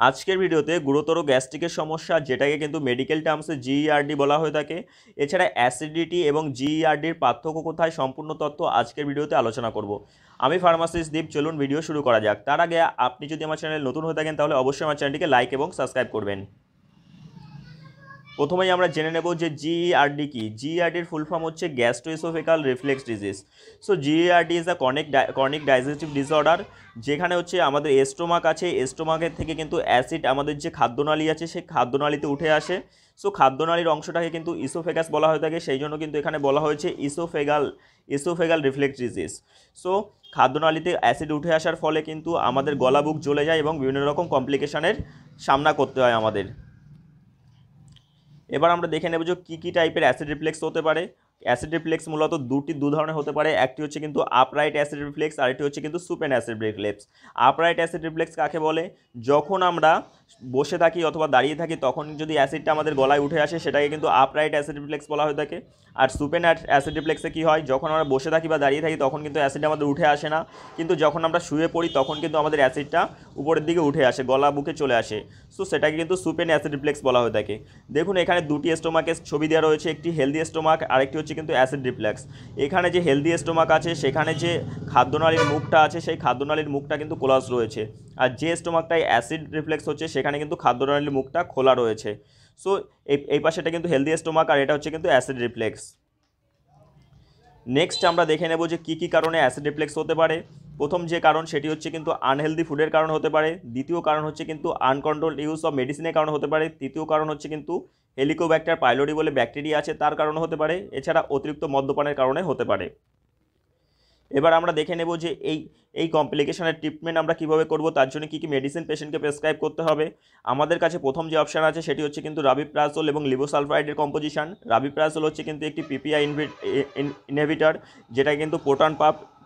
আজকের ভিডিওতে গুরুতর গ্যাস্ট্রিকের সমস্যা, যেটাকে কিন্তু মেডিকেল টার্মসে জিইআরডি বলা হয়ে থাকে, এছাড়া অ্যাসিডিটি এবং জিইআরডির পার্থক্য কোথায়, সম্পূর্ণ তথ্য আজকের ভিডিওতে আলোচনা করব। আমি ফার্মাসিস্ট দীপ। চলুন ভিডিও শুরু করা যাক। তার আগে আপনি যদি আমার চ্যানেল নতুন হয়ে থাকেন তাহলে অবশ্যই আমার চ্যানেলটিকে লাইক এবং সাবস্ক্রাইব করবেন। প্রথমেই আমরা জেনে নেব যে জিইআরডি কি। জিইআরডির ফুল ফর্ম হচ্ছে gastroesophageal reflex disease. So GERD is a chronic digestive disorder, যেখানে হচ্ছে আমাদের এস্টোমাক আছে, এস্টোমাকের থেকে কিন্তু অ্যাসিড আমাদের যে খাদ্যনালী আছে সেই খাদ্যনালীতে উঠে আসে। সো খাদ্যনালীর অংশটাকে কিন্তু ইসোফেগাস বলা হয়ে থাকে, সেই জন্য কিন্তু এখানে বলা হয়েছে ইসোফেগাল রিফ্লেক্স ডিজিজ। সো খাদ্যনালীতে অ্যাসিড উঠে আসার ফলে কিন্তু আমাদের গলা বুক জ্বলে যায় এবং বিভিন্ন রকম কমপ্লিকেশনের সামনা করতে হয় আমাদের। এবার আমরা দেখে নেব যে কী টাইপের অ্যাসিড রিফ্লেক্স হতে পারে। অ্যাসিড রিফ্লেক্স মূলত দু ধরনের হতে পারে। একটি হচ্ছে কিন্তু আপরাইট অ্যাসিড রিফ্লেক্স, আর একটি হচ্ছে কিন্তু supine acid reflex. Upright acid reflex কাকে বলে? যখন আমরা বসে থাকি অথবা দাঁড়িয়ে থাকি তখন যদি অ্যাসিডটা আমাদের গলায় উঠে আসে সেটাকে কিন্তু আপরাইট অ্যাসিড রিফ্লেক্স বলা হয়ে থাকে। আর সুপেন অ্যাসিড রিফ্লেক্সে কী হয়, যখন আমরা বসে থাকি বা দাঁড়িয়ে থাকি তখন কিন্তু অ্যাসিড আমাদের উঠে আসে না, কিন্তু যখন আমরা শুয়ে পড়ি তখন কিন্তু আমাদের অ্যাসিডটা উপরের দিকে উঠে আসে, গলা বুকে চলে আসে। সো সেটাকে কিন্তু সুপেন অ্যাসিড রিফ্লেক্স বলা হয়ে থাকে। দেখুন এখানে দুটি স্টোমাকের ছবি দেওয়া রয়েছে, একটি হেলদি স্টোমাক আর একটি হচ্ছে কিন্তু অ্যাসিড রিফ্লেক্স। এখানে যে হেলদি স্টোমাক আছে সেখানে যে খাদ্যনালীর মুখটা আছে সেই খাদ্যনালীর মুখটা কিন্তু ক্লোজ রয়েছে, আর যে স্টোমাকটায় অ্যাসিড রিফ্লেক্স হচ্ছে সেখানে কিন্তু খাদ্যনালীর মুখটা খোলা রয়েছে। সো এই পাশেটা কিন্তু হেলদি স্টোমাক আর এটা হচ্ছে কিন্তু অ্যাসিড রিফ্লেক্স। নেক্সট আমরা দেখে নেব যে কী কারণে অ্যাসিড রিফ্লেক্স হতে পারে। প্রথম যে কারণ সেটি হচ্ছে কিন্তু আনহেলদি ফুডের কারণ হতে পারে। দ্বিতীয় কারণ হচ্ছে কিন্তু আনকন্ট্রোলড ইউজ অফ মেডিসিনের কারণ হতে পারে। তৃতীয় কারণ হচ্ছে কিন্তু হেলিকোব্যাক্টার পাইলোরি বলে ব্যাকটেরিয়া আছে তার কারণে হতে পারে। এছাড়া অতিরিক্ত মদ্যপানের কারণে হতে পারে। এবার আমরা দেখে নেব যে এই কমপ্লিকেশনের ট্রিটমেন্ট আমরা কীভাবে করব, তার জন্য কী মেডিসিন পেশেন্টকে প্রেসক্রাইব করতে হবে। আমাদের কাছে প্রথম যে অপশান আছে সেটি হচ্ছে কিন্তু রাবিপ্রাজোল এবং লিভোসালফাইডের কম্পোজিশন। রাবিপ্রাজোল হচ্ছে কিন্তু একটি পিপিআই ইনহিবিটর, যেটা কিন্তু প্রোটন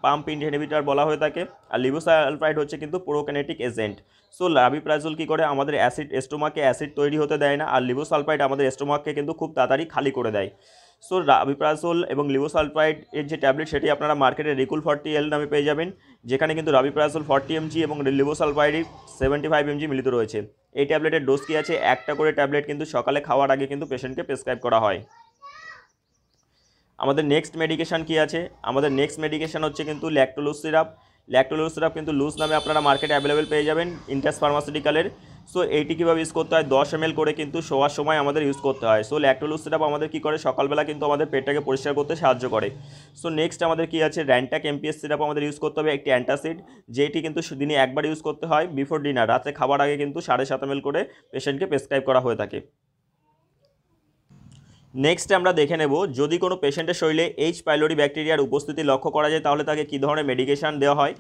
পাম্প ইনহিবিটর বলা হয়ে থাকে। আর লিভোসালফাইড হচ্ছে কিন্তু প্রোকাইনেটিক এজেন্ট। সো রাবিপ্রাজোল কী করে, আমাদের স্টোমাকে অ্যাসিড তৈরি হতে দেয় না, আর লিভোসালফাইড আমাদের স্টোমাককে কিন্তু খুব তাড়াতাড়ি খালি করে দেয়। সো রাবিপ্রাজোল এবং লিভোসালফাইড এর যে ট্যাবলেট সেটি আপনারা মার্কেটে রিকুল 40L নামে পেয়ে যাবেন, যেখানে কিন্তু রাবিপ্রাজোল 40 mg এবং লিভোসালফাইড 75 mg মিলিত রয়েছে। এই ট্যাবলেটের ডোজ কী আছে, একটা করে ট্যাবলেট কিন্তু সকালে খাওয়ার আগে কিন্তু পেশেন্টকে প্রেসক্রাইব করা হয়। আমাদের নেক্সট মেডিকেশান কী আছে, আমাদের নেক্সট মেডিকেশান হচ্ছে কিন্তু ল্যাক্টোলুজ সিরাপ। ল্যাক্টোলুজ সিরাপ কিন্তু লুজ নামে আপনারা মার্কেটে অ্যাভেলেবেল পেয়ে যাবেন ইন্টাস ফার্মাসিউটিক্যালের। সো এইটি কীভাবে ইউজ করতে হয়, 10 ml করে কিন্তু শোয়ার সময় আমাদের ইউজ করতে হয়। সো ল্যাক্টোলুজ সিরাপ আমাদের কী করে, সকালবেলা কিন্তু আমাদের পেটটাকে পরিষ্কার করতে সাহায্য করে। সো নেক্সট আমাদের কী আছে, র্যান্টাক এমপিএস সিরাপ আমাদের ইউজ করতে হবে, একটি অ্যান্টাসিড, যেটি কিন্তু দিনে একবার ইউজ করতে হয় বিফোর ডিনার, রাতে খাবার আগে কিন্তু 7.5 ml করে পেশেন্টকে প্রেসক্রাইব করা হয়ে থাকে। নেক্সট আমরা দেখে নেব যদি কোনো পেশেন্টের শরীরে এইচ পাইলোরি ব্যাকটেরিয়ার উপস্থিতি লক্ষ্য করা যায় তাহলে তাকে কী ধরনের মেডিকেশান দেওয়া হয়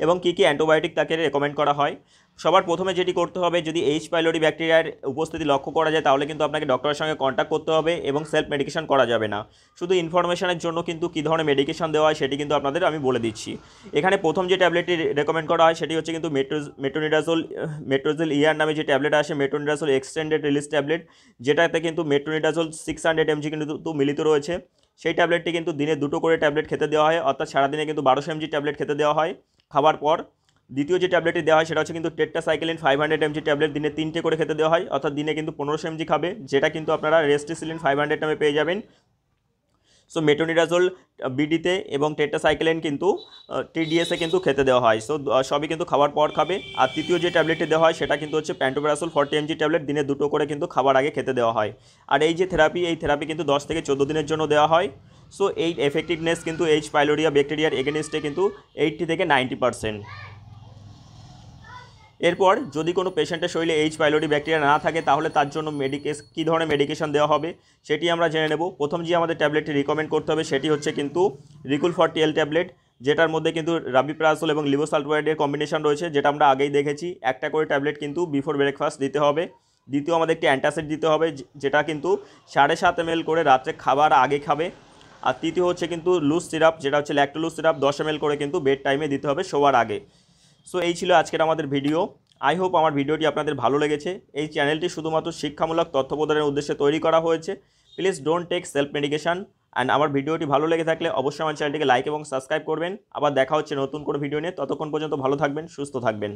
এবং কী অ্যান্টিবায়োটিক তাকে রেকমেন্ড করা হয়। সবার প্রথমে যেটি করতে হবে, যদি এইচ পাইলোরি ব্যাকটেরিয়ার উপস্থিতি লক্ষ্য করা যায় তাহলে কিন্তু আপনাকে ডক্টরের সঙ্গে কন্ট্যাক্ট করতে হবে এবং সেলফ মেডিকেশান করা যাবে না। শুধু ইনফরমেশনের জন্য কিন্তু কী ধরনের মেডিকেশান দেওয়া হয় সেটি কিন্তু আপনাদের আমি বলে দিচ্ছি। এখানে প্রথম যে ট্যাবলেটটি রেকমেন্ড করা হয় সেটি হচ্ছে কিন্তু মেট্রোনিডাজোল ইয়ার নামে যে ট্যাবলেট আসে, মেট্রোনিডাজোল এক্সটেন্ডেড রিলিজ ট্যাবলেট, যেটাতে কিন্তু মেট্রোনিডাজোল 600 mg কিন্তু মিলিত রয়েছে। সেই ট্যাবলেটটি কিন্তু দিনে 2টো করে ট্যাবলেট খেতে দেওয়া হয়, অর্থাৎ সারাদিনে কিন্তু 1200 mg ট্যাবলেট খেতে দেওয়া হয় খাবার পর। দ্বিতীয় যে ট্যাবলেটটি দেওয়া হয় সেটা হচ্ছে কিন্তু টেট্রাসাইক্লিন 500 mg ট্যাবলেট, দিনে 3টে করে খেতে দেওয়া হয়, অর্থাৎ দিনে কিন্তু 1500 mg খাবে, যেটা কিন্তু আপনারা রেস্টিসিলিন 500 নামে পেয়ে যাবেন। সো মেট্রোনিডাজোল বিডিতে এবং টেট্রাসাইক্লিন কিন্তু টিডিএসে কিন্তু খেতে দেওয়া হয়। সো সবই কিন্তু খাওয়ার পর খাবে। আর তৃতীয় যে ট্যাবলেটটি দেওয়া হয় সেটা কিন্তু হচ্ছে প্যান্টোপ্যারাসোল 40 mg ট্যাবলেট, দিনে 2টো করে কিন্তু খাবার আগে খেতে দেওয়া হয়। আর এই যে থেরাপি কিন্তু 10 থেকে 14 দিনের জন্য দেওয়া হয়। সো এই এফেক্টিভনেস কিন্তু এইচ পাইলোরিয়া ব্যাকটেরিয়ার এগেনস্টে কিন্তু 80 থেকে 90%। এরপর যদি কোনো পেশেন্টের শরীরে এইচ পাইলোরি ব্যাকটেরিয়া না থাকে তাহলে তার জন্য কী ধরনের মেডিকেশান দেওয়া হবে সেটি আমরা জেনে নেব। প্রথম যে আমাদের ট্যাবলেটটি রিকমেন্ড করতে হবে সেটি হচ্ছে কিন্তু রিকুল 40L ট্যাবলেট, যেটার মধ্যে কিন্তু রাবিপ্রাজোল এবং লিভোসালফাইডের কম্বিনেশন রয়েছে, যেটা আমরা আগেই দেখেছি। একটা করে ট্যাবলেট কিন্তু বিফোর ব্রেকফাস্ট দিতে হবে। দ্বিতীয় আমাদের একটি অ্যান্টাসিড দিতে হবে, যেটা কিন্তু 7.5 ml করে রাত্রে খাবার আগে খাবে। আর তৃতীয় হচ্ছে কিন্তু লুজ সিরাপ, যেটা হচ্ছে ল্যাক্টোলুজ সিরাপ, 10 ml করে কিন্তু বেড টাইমে দিতে হবে শোয়ার আগে। সো এই ছিল আজকের আমাদের ভিডিও। আই হোপ আমার ভিডিওটি আপনাদের ভালো লেগেছে। এই চ্যানেলটি শুধুমাত্র শিক্ষামূলক তথ্য প্রদানের উদ্দেশ্যে তৈরি করা হয়েছে। Please don't take self medication. And আমার ভিডিওটি ভালো লেগে থাকলে অবশ্যই আমার চ্যানেলটিকে লাইক এবং সাবস্ক্রাইব করবেন। আবার দেখা হচ্ছে নতুন কোনো ভিডিও নিয়ে। ততক্ষণ পর্যন্ত ভালো থাকবেন, সুস্থ থাকবেন।